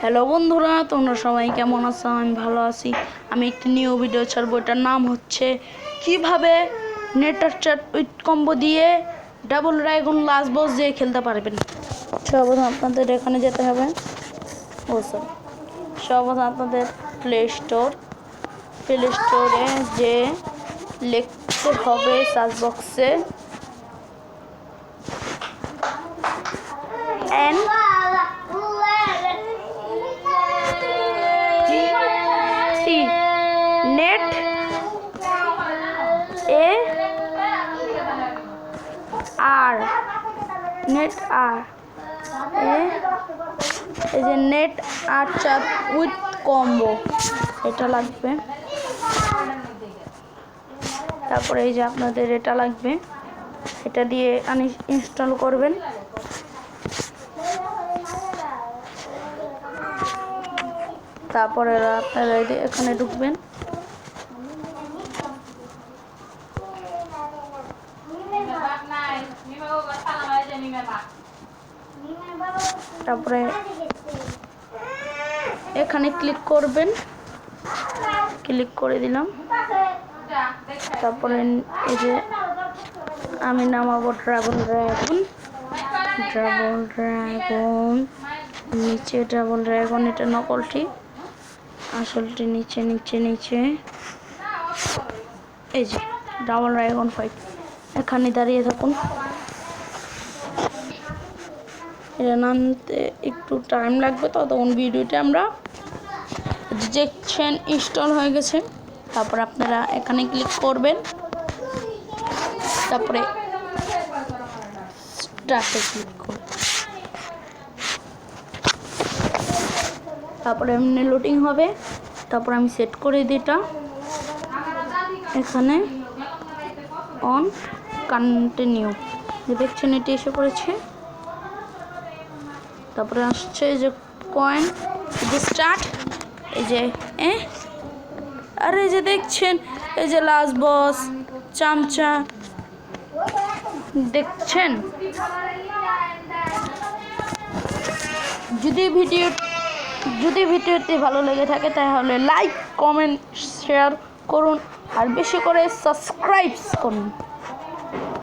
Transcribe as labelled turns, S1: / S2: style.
S1: Hello বন্ধুরা, তোমরা সবাই কেমন আছো? আমি ভালো আছি। আমি একটি নিউ ভিডিও ছাড়বো। এটার নাম হচ্ছে কিভাবে নেটার চ্যাট উইথ কম্বো দিয়ে ডাবল ড্রাগন লাস্ট বস দিয়ে খেলতে পারবেন। সর্বপ্রথম আপনাদের এখানে যেতে হবে। সর্বপ্রথম আপনাদের প্লে স্টোরে যে লিখতে হবে সার্চ বক্সে নেট আর এই যে নেট আর চ্যাট উইথ কম্বো এটা লাগবে। তারপরে এই যে আপনাদের এটা লাগবে, এটা দিয়ে ইনস্টল করবেন। তারপরে আপনারা এখানে ঢুকবেন। তারপরে এখানে ক্লিক করবেন, ক্লিক করে দিলাম। তারপরে এই যে আমি নামাবো ড্রাগন নিচে ডাবল ড্রাগন, এটা নকলটি, আসলটি নিচে নিচে নিচে এই যে ডাবল ড্রাগন ফাইট। এখানে দাঁড়িয়ে থাকুন। এটা নামতে একটু টাইম লাগবে, ততক্ষণ ভিডিওটা আমরা দেখছেন ইনস্টল হয়ে গেছে। তারপর আপনারা এখানে ক্লিক করবেন, তারপরে স্টার্টে ক্লিক করবেন। তারপরে এমনি লোডিং হবে। তারপর আমি সেট করে দিই এটা এখানে অন কন্টিনিউ, দেখছেন এটি এসে পড়েছে। তারপরে আসছে এই যে কয়েন, এই যে স্টার্ট, এই যে আর এই যে দেখছেন এই যে লাস্ট বস চামচা দেখছেন। যদি ভিডিওটি ভালো লেগে থাকে তাহলে লাইক, কমেন্ট, শেয়ার করুন আর বেশি করে সাবস্ক্রাইব করুন।